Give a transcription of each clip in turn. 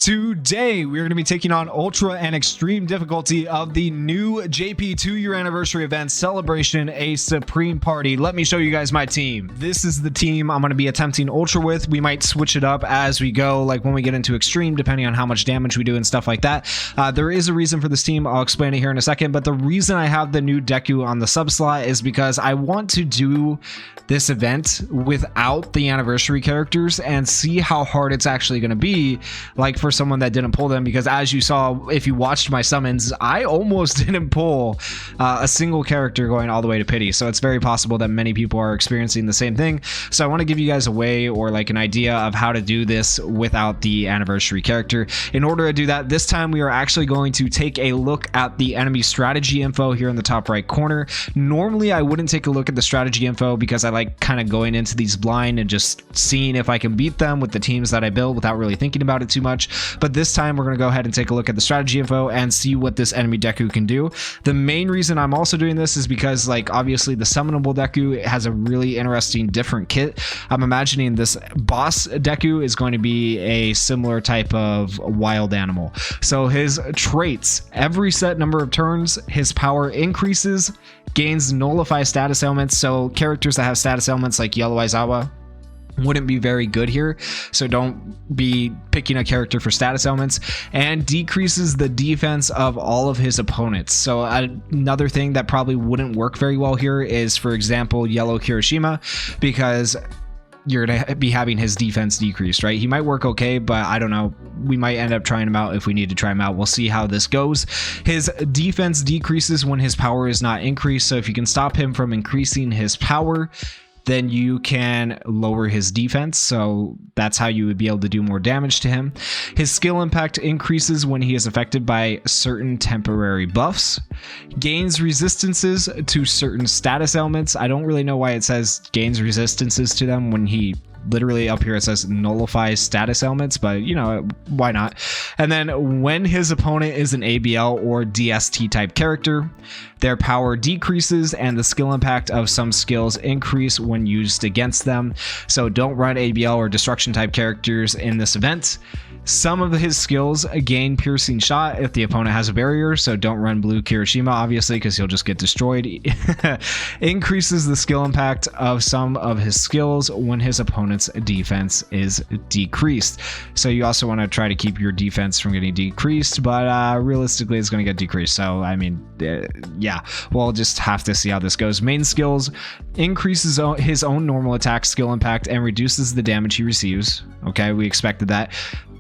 Today, we're going to be taking on Ultra and Extreme difficulty of the new JP 2-year anniversary event celebration, a Supreme Party. Let me show you guys my team. This is the team I'm going to be attempting Ultra with. We might switch it up as we go, like when we get into Extreme, depending on how much damage we do and stuff like that. There is a reason for this team. I'll explain it here in a second, but the reason I have the new Deku on the sub slot is because I want to do this event without the anniversary characters and see how hard it's actually going to be, like for someone that didn't pull them, because as you saw, if you watched my summons, I almost didn't pull a single character going all the way to pity. So it's very possible that many people are experiencing the same thing. So I want to give you guys a way, or like an idea of how to do this without the anniversary character. In order to do that, this time we are actually going to take a look at the enemy strategy info here in the top right corner. Normally I wouldn't take a look at the strategy info because I like kind of going into these blind and just seeing if I can beat them with the teams that I build without really thinking about it too much. But this time we're going to go ahead and take a look at the strategy info and see what this enemy Deku can do. The main reason I'm also doing this is because, like, obviously the summonable Deku has a really interesting different kit. I'm imagining this boss Deku is going to be a similar type of wild animal. So his traits, every set number of turns, his power increases, gains nullify status ailments. So characters that have status ailments like Yellow Aizawa wouldn't be very good here, so don't be picking a character for status ailments, and decreases the defense of all of his opponents. So another thing that probably wouldn't work very well here is, for example, Yellow Kirishima, because you're gonna be having his defense decreased, right? He might work okay, but I don't know, we might end up trying him out if we need to try him out. We'll see how this goes. His defense decreases when his power is not increased, so if you can stop him from increasing his power, then you can lower his defense. So that's how you would be able to do more damage to him. His skill impact increases when he is affected by certain temporary buffs. Gains resistances to certain status ailments. I don't really know why it says gains resistances to them when he literally up here it says nullifies status ailments, but you know, why not? And then when his opponent is an ABL or DST type character, their power decreases and the skill impact of some skills increase when used against them. So don't run ABL or destruction type characters in this event. Some of his skills gain piercing shot if the opponent has a barrier, so don't run blue Kirishima obviously because he'll just get destroyed. Increases the skill impact of some of his skills when his opponent's defense is decreased. So you also want to try to keep your defense from getting decreased, but realistically it's going to get decreased. So I mean, yeah, we'll just have to see how this goes. Main skills increases his own normal attack skill impact and reduces the damage he receives. Okay, we expected that.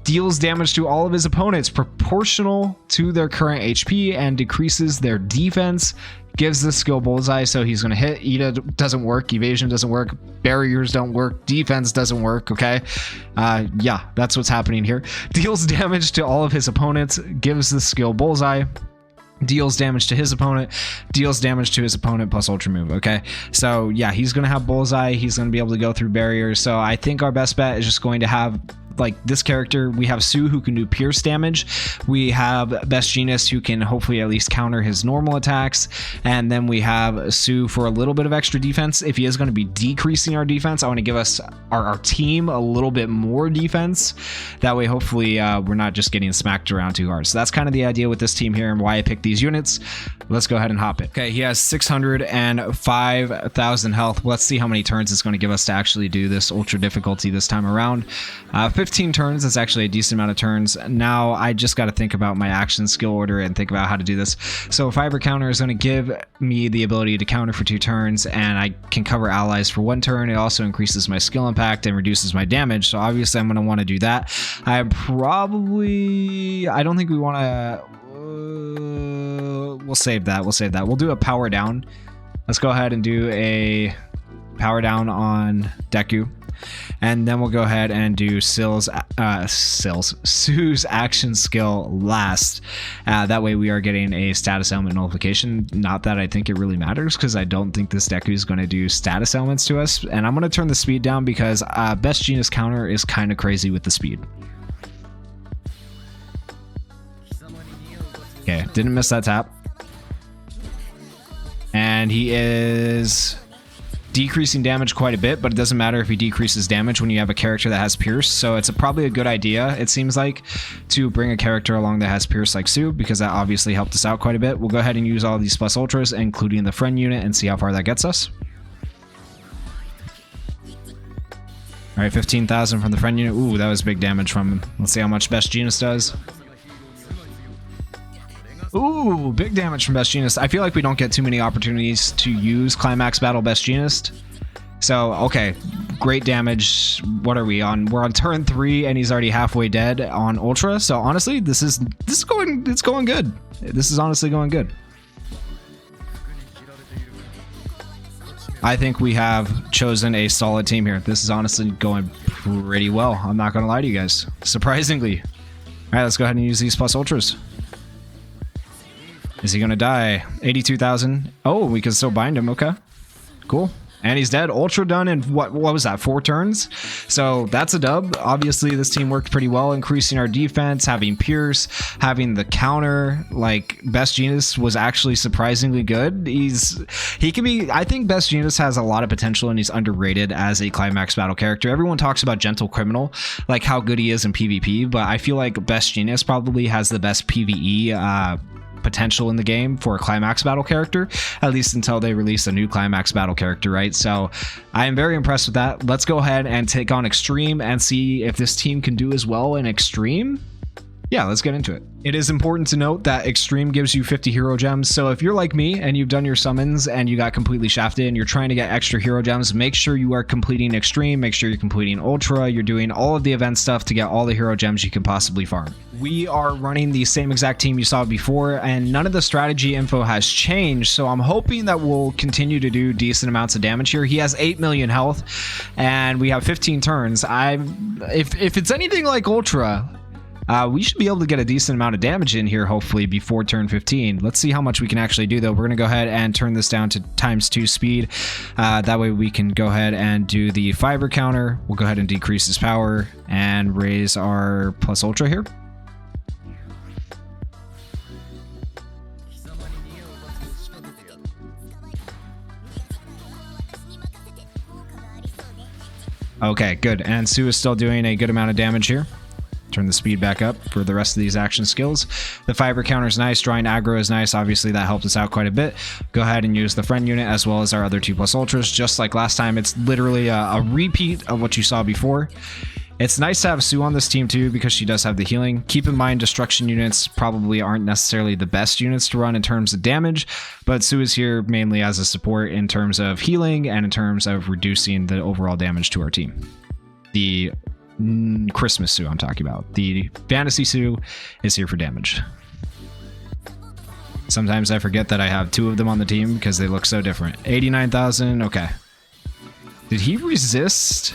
Deals damage to all of his opponents proportional to their current HP and decreases their defense. Gives the skill bullseye, so he's going to hit. Ida doesn't work, evasion doesn't work, barriers don't work, defense doesn't work. Okay, yeah, that's what's happening here. Deals damage to all of his opponents, gives the skill bullseye, deals damage to his opponent, deals damage to his opponent plus ultra move. Okay, so yeah, he's going to have bullseye, he's going to be able to go through barriers. So I think our best bet is just going to have, like, this character. We have Sue who can do pierce damage, we have Best Genius who can hopefully at least counter his normal attacks, and then we have Sue for a little bit of extra defense. If he is going to be decreasing our defense, I want to give us our team a little bit more defense. That way hopefully we're not just getting smacked around too hard. So that's kind of the idea with this team here and why I picked these units. Let's go ahead and hop it. Okay, he has 605,000 health. Let's see how many turns it's going to give us to actually do this ultra difficulty this time around. 15 turns is actually a decent amount of turns. Now I just got to think about my action skill order and think about how to do this. So Fiber Counter is going to give me the ability to counter for 2 turns, and I can cover allies for 1 turn. It also increases my skill impact and reduces my damage, so obviously I'm going to want to do that. I don't think we want to we'll save that. We'll do a power down. Let's go ahead and do a power down on Deku. And then we'll go ahead and do Sue's action skill last. That way we are getting a status ailment nullification. Not that I think it really matters, because I don't think this Deku is going to do status ailments to us. And I'm going to turn the speed down because Best Genius counter is kind of crazy with the speed. Okay, didn't miss that tap. And he is decreasing damage quite a bit, but it doesn't matter if he decreases damage when you have a character that has Pierce. So it's probably a good idea, it seems like, to bring a character along that has Pierce like Sue, because that obviously helped us out quite a bit. We'll go ahead and use all these plus ultras, including the friend unit, and see how far that gets us. All right, 15,000 from the friend unit. Ooh, that was big damage from him. Let's see how much Best Jeanist does. Ooh, big damage from Best Jeanist. I feel like we don't get too many opportunities to use Climax Battle Best Jeanist. So, okay, great damage. What are we on? We're on turn 3, and he's already halfway dead on Ultra. So honestly, this is going good. This is honestly going good. I think we have chosen a solid team here. This is honestly going pretty well. I'm not gonna lie to you guys. Surprisingly. All right, let's go ahead and use these plus ultras. Is he gonna die? 82,000. Oh, we can still bind him. Okay, cool. And he's dead. Ultra done in what was that, 4 turns? So that's a dub. Obviously, this team worked pretty well, increasing our defense, having Pierce, having the counter. Like, Best Jeanist was actually surprisingly good. He can be, I think Best Jeanist has a lot of potential, and he's underrated as a Climax Battle character. Everyone talks about Gentle Criminal, like how good he is in PvP, but I feel like Best Jeanist probably has the best PvE potential in the game for a Climax Battle character, at least until they release a new Climax Battle character, right? So I am very impressed with that. Let's go ahead and take on Extreme and see if this team can do as well in Extreme. Yeah, let's get into it. It is important to note that Extreme gives you 50 hero gems. So if you're like me and you've done your summons and you got completely shafted and you're trying to get extra hero gems, make sure you are completing Extreme, make sure you're completing Ultra, you're doing all of the event stuff to get all the hero gems you can possibly farm. We are running the same exact team you saw before, and none of the strategy info has changed, so I'm hoping that we'll continue to do decent amounts of damage here. He has 8 million health, and we have 15 turns. If it's anything like Ultra, we should be able to get a decent amount of damage in here, hopefully, before turn 15. Let's see how much we can actually do, though. We're going to go ahead and turn this down to ×2 speed. That way we can go ahead and do the fiber counter. We'll go ahead and decrease his power and raise our plus ultra here. Okay, good. And Sue is still doing a good amount of damage here. Turn the speed back up for the rest of these action skills. The fiber counter is nice. Drawing aggro is nice. Obviously, that helped us out quite a bit. Go ahead and use the friend unit as well as our other 2 plus ultras. Just like last time, it's literally a repeat of what you saw before. It's nice to have Sue on this team too because she does have the healing. Keep in mind, destruction units probably aren't necessarily the best units to run in terms of damage, but Sue is here mainly as a support in terms of healing and in terms of reducing the overall damage to our team. The Christmas Sue I'm talking about. The Fantasy Sue is here for damage. Sometimes I forget that I have 2 of them on the team because they look so different. 89,000, okay. Did he resist?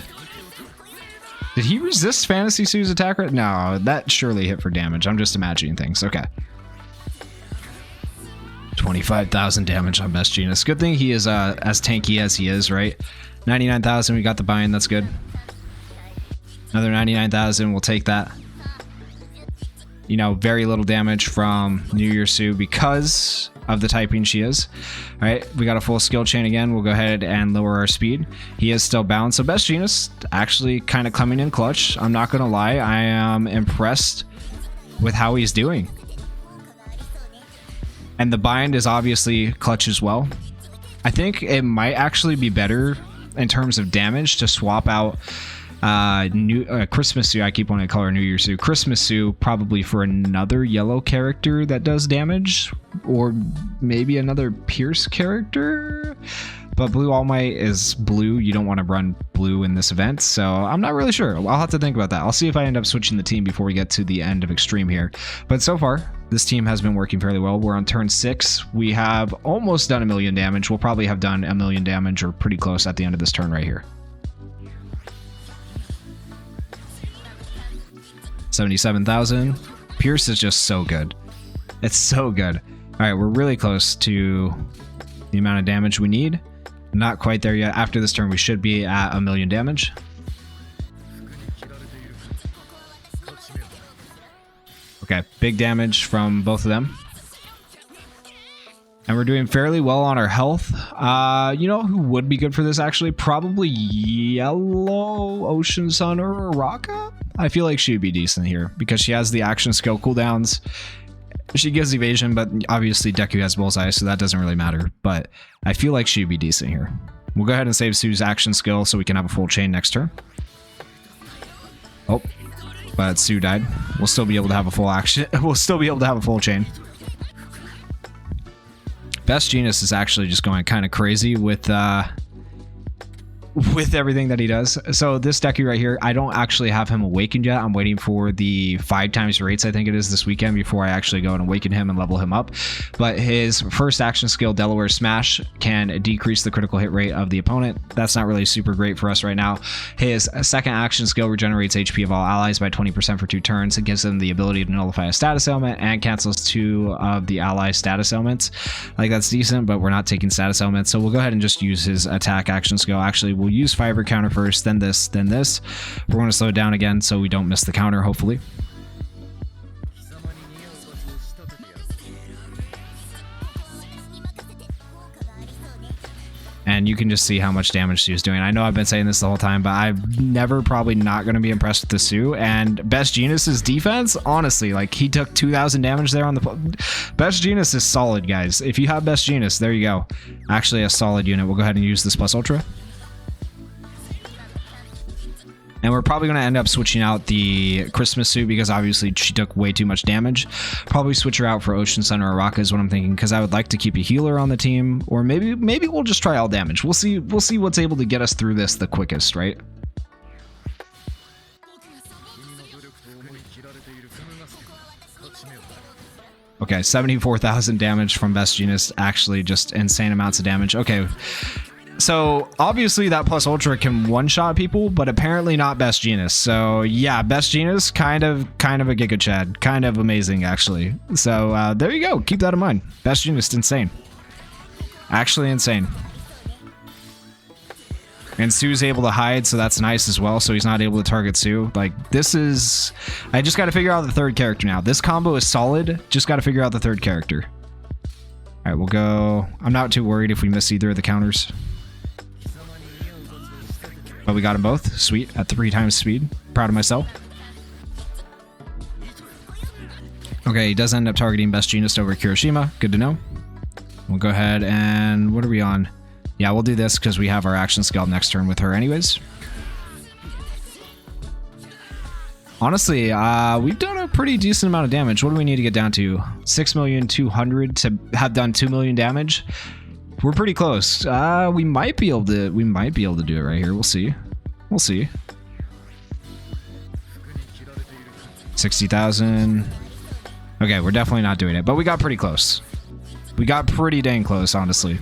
Did he resist Fantasy Sue's attack rate? No, that surely hit for damage. I'm just imagining things. Okay. 25,000 damage on Best Jeanist. Good thing he is as tanky as he is, right? 99,000, we got the bind. That's good. Another 99,000, we'll take that. You know, very little damage from New Year Sue because of the typing she is. All right, we got a full skill chain again. We'll go ahead and lower our speed. He is still bound. So Best Jeanist actually kind of coming in clutch. I'm not going to lie. I am impressed with how he's doing. And the bind is obviously clutch as well. I think it might actually be better in terms of damage to swap out Christmas Sue. I keep wanting to call her New Year Sue. Christmas Sue probably for another yellow character that does damage, or maybe another Pierce character. But Blue All Might is blue. You don't want to run blue in this event, so I'm not really sure. I'll have to think about that. I'll see if I end up switching the team before we get to the end of Extreme here. But so far, this team has been working fairly well. We're on turn 6. We have almost done 1 million damage. We'll probably have done 1 million damage or pretty close at the end of this turn right here. 77,000. Pierce is just so good. It's so good. All right, we're really close to the amount of damage we need. Not quite there yet. After this turn, we should be at 1 million damage. Okay, big damage from both of them. And we're doing fairly well on our health. You know who would be good for this actually? Probably Yellow Ocean Sun or Raka? I feel like she would be decent here because she has the action skill cooldowns. She gives evasion, but obviously Deku has Bullseye, so that doesn't really matter. But I feel like she'd be decent here. We'll go ahead and save Sue's action skill so we can have a full chain next turn. Oh, but Sue died. We'll still be able to have a full action. We'll still be able to have a full chain. Best Jeanist is actually just going kind of crazy with everything that he does. So this Deku right here, I don't actually have him awakened yet. I'm waiting for the 5x rates, I think it is, this weekend before I actually go and awaken him and level him up. But his first action skill, Delaware Smash, can decrease the critical hit rate of the opponent. That's not really super great for us right now. His second action skill regenerates HP of all allies by 20% for 2 turns. It gives him the ability to nullify a status ailment and cancels 2 of the ally status ailments. Like, that's decent, but we're not taking status ailments, so we'll go ahead and just use his attack action skill. Actually, we'll use fiber counter first, then this, then this. We're going to slow it down again so we don't miss the counter, hopefully. And you can just see how much damage she was doing. I know I've been saying this the whole time, but I'm never probably not going to be impressed with the Sue. And Best Jeanist's defense, honestly, like, he took 2,000 damage there on the... Best Jeanist is solid, guys. If you have Best Jeanist, there you go. Actually, a solid unit. We'll go ahead and use this plus Ultra. And we're probably going to end up switching out the Christmas Suit because obviously she took way too much damage. Probably switch her out for Ocean Sun or Araka is what I'm thinking, because I would like to keep a healer on the team, or maybe we'll just try all damage. We'll see what's able to get us through this the quickest, right? Okay, 74,000 damage from Best Jeanist. Actually, just insane amounts of damage. Okay. So obviously that plus ultra can one-shot people, but apparently not Best Jeanist. So yeah, Best Jeanist, kind of a Giga Chad, kind of amazing actually. So there you go. Keep that in mind. Best Jeanist, insane. Actually insane. And Sue's able to hide, so that's nice as well. So he's not able to target Sue. Like, this is... I just got to figure out the third character now. This combo is solid. Just got to figure out the third character. All right, we'll go... I'm not too worried if we miss either of the counters. But we got them both. Sweet. At 3 times speed. Proud of myself. Okay, he does end up targeting Best Jeanist over Kirishima. Good to know. We'll go ahead and... What are we on? Yeah, we'll do this because we have our action skill next turn with her anyways. Honestly, we've done a pretty decent amount of damage. What do we need to get down to? 6,200,000 to have done 2 million damage. We're pretty close. We might be able to do it right here. We'll see. We'll see. 60,000. Okay, we're definitely not doing it, but we got pretty close. We got pretty dang close, honestly.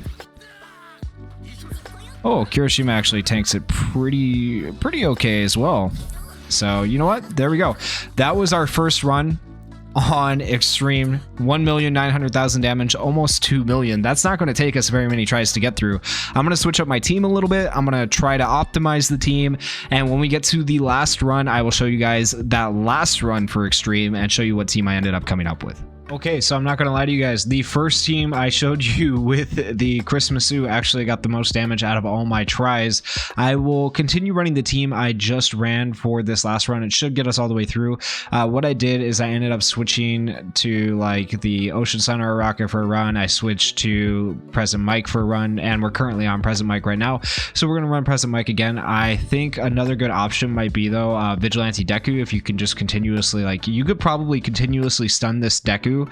Oh, Kirishima actually tanks it pretty okay as well. So, you know what? There we go. That was our first run on Extreme. 1,900,000 damage, almost 2 million. That's not going to take us very many tries to get through. I'm going to switch up my team a little bit. I'm going to try to optimize the team. And when we get to the last run, I will show you guys that last run for Extreme and show you what team I ended up coming up with. Okay, so I'm not going to lie to you guys. The first team I showed you with the Christmas Sue actually got the most damage out of all my tries. I will continue running the team I just ran for this last run. It should get us all the way through. What I did is I ended up switching to like the Ocean Sun or Araka for a run. I switched to Present Mike for a run, and we're currently on Present Mike right now. So we're going to run Present Mike again. I think another good option might be though Vigilante Deku. If you can just continuously, like, you could probably continuously stun this Deku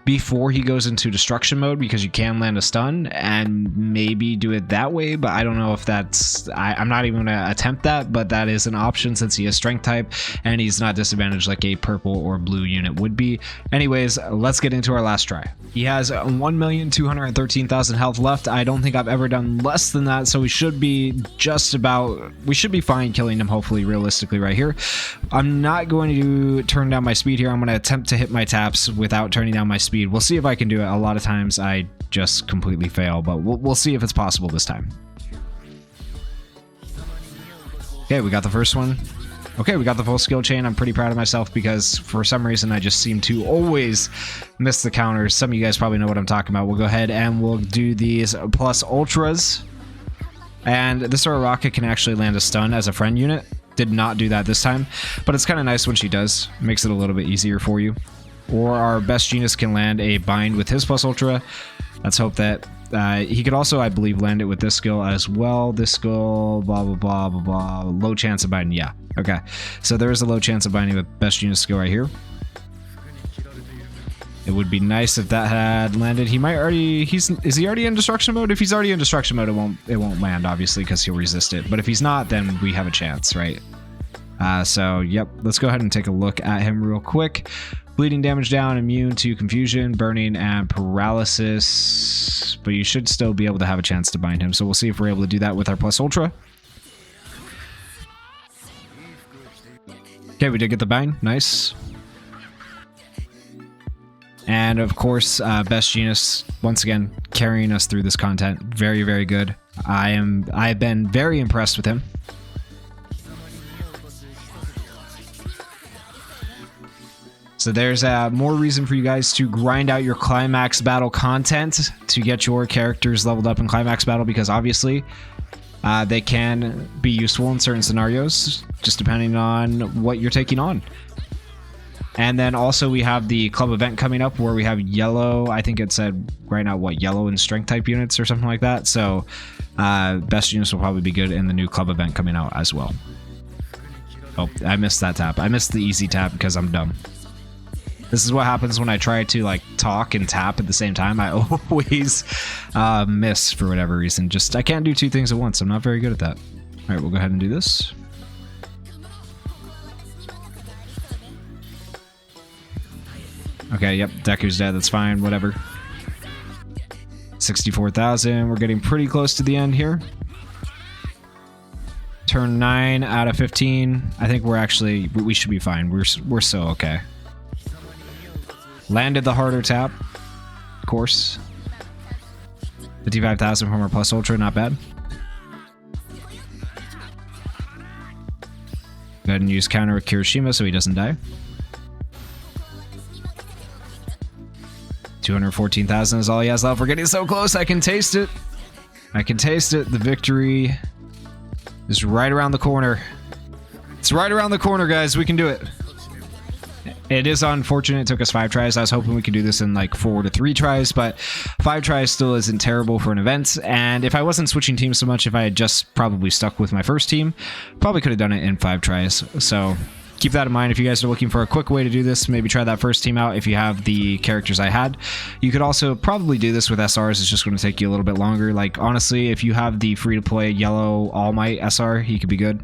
before he goes into destruction mode, because you can land a stun and maybe do it that way, but I don't know if that's... I'm not even going to attempt that, but that is an option since he is strength type and he's not disadvantaged like a purple or blue unit would be. Anyways, let's get into our last try. He has 1,213,000 health left. I don't think I've ever done less than that, so we should be just about... We should be fine killing him, hopefully, realistically, right here. I'm not going to turn down my speed here. I'm going to attempt to hit my taps without turning down my speed. We'll see if I can do it. A lot of times I just completely fail, but we'll see if it's possible this time. Okay, we got the first one. Okay, we got the full skill chain. I'm pretty proud of myself because for some reason I just seem to always miss the counters. Some of you guys probably know what I'm talking about. We'll go ahead and we'll do these plus ultras. And this Aura Rocket can actually land a stun as a friend unit. Did not do that this time, but it's kind of nice when she does. Makes it a little bit easier for you. Or our best genius can land a bind with his plus ultra. Let's hope that he could also, I believe, land it with this skill as well. This skill, blah, blah, blah, blah, blah. Low chance of binding. Yeah. Okay. So there is a low chance of binding with best genius skill right here. It would be nice if that had landed. He might already... Is he already in destruction mode? If he's already in destruction mode, it won't land, obviously, because he'll resist it. But if he's not, then we have a chance, right? So, yep. Let's go ahead and take a look at him real quick. Bleeding damage down, immune to confusion, burning, and paralysis. But you should still be able to have a chance to bind him. So we'll see if we're able to do that with our plus ultra. Okay, we did get the bind. Nice. And of course, Best Genius, once again, carrying us through this content. Very, very good. I've been very impressed with him. So there's more reason for you guys to grind out your climax battle content to get your characters leveled up in climax battle, because obviously they can be useful in certain scenarios, just depending on what you're taking on. And then also we have the club event coming up where we have yellow, I think it said right now, what, yellow and strength type units or something like that. So best units will probably be good in the new club event coming out as well. Oh, I missed that tap. I missed the easy tap because I'm dumb. This is what happens when I try to like talk and tap at the same time. I always miss for whatever reason. Just I can't do two things at once. I'm not very good at that. All right, we'll go ahead and do this. Okay, yep, Deku's dead. That's fine. Whatever. 64,000. We're getting pretty close to the end here. Turn 9 out of 15. I think we should be fine. We're so okay. Landed the harder tap, of course. 55,000 from our plus ultra, not bad. Go ahead and use counter with Kirishima so he doesn't die. 214,000 is all he has left. We're getting so close. I can taste it. I can taste it. The victory is right around the corner. It's right around the corner, guys. We can do it. It is unfortunate it took us 5 tries. I was hoping we could do this in like 4 to 3 tries, but 5 tries still isn't terrible for an event. And if I wasn't switching teams so much, if I had just probably stuck with my first team, probably could have done it in 5 tries. So keep that in mind. If you guys are looking for a quick way to do this, maybe try that first team out if you have the characters I had. You could also probably do this with SRs. It's just going to take you a little bit longer. Like, honestly, if you have the free-to-play yellow All Might SR, he could be good.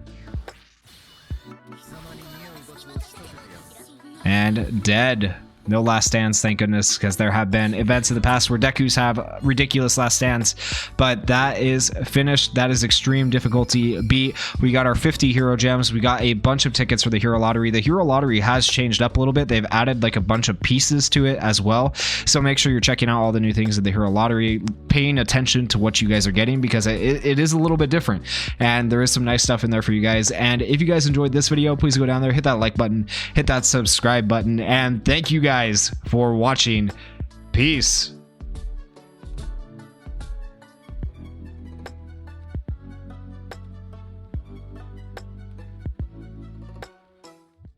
And dead. No last stands, thank goodness, because there have been events in the past where Dekus have ridiculous last stands, but that is finished. That is extreme difficulty beat. We got our 50 hero gems. We got a bunch of tickets for the hero lottery. The hero lottery has changed up a little bit. They've added like a bunch of pieces to it as well, so make sure you're checking out all the new things in the hero lottery, paying attention to what you guys are getting, because it is a little bit different, and there is some nice stuff in there for you guys. And if you guys enjoyed this video, please go down there, hit that like button, hit that subscribe button, and thank you guys for watching. Peace.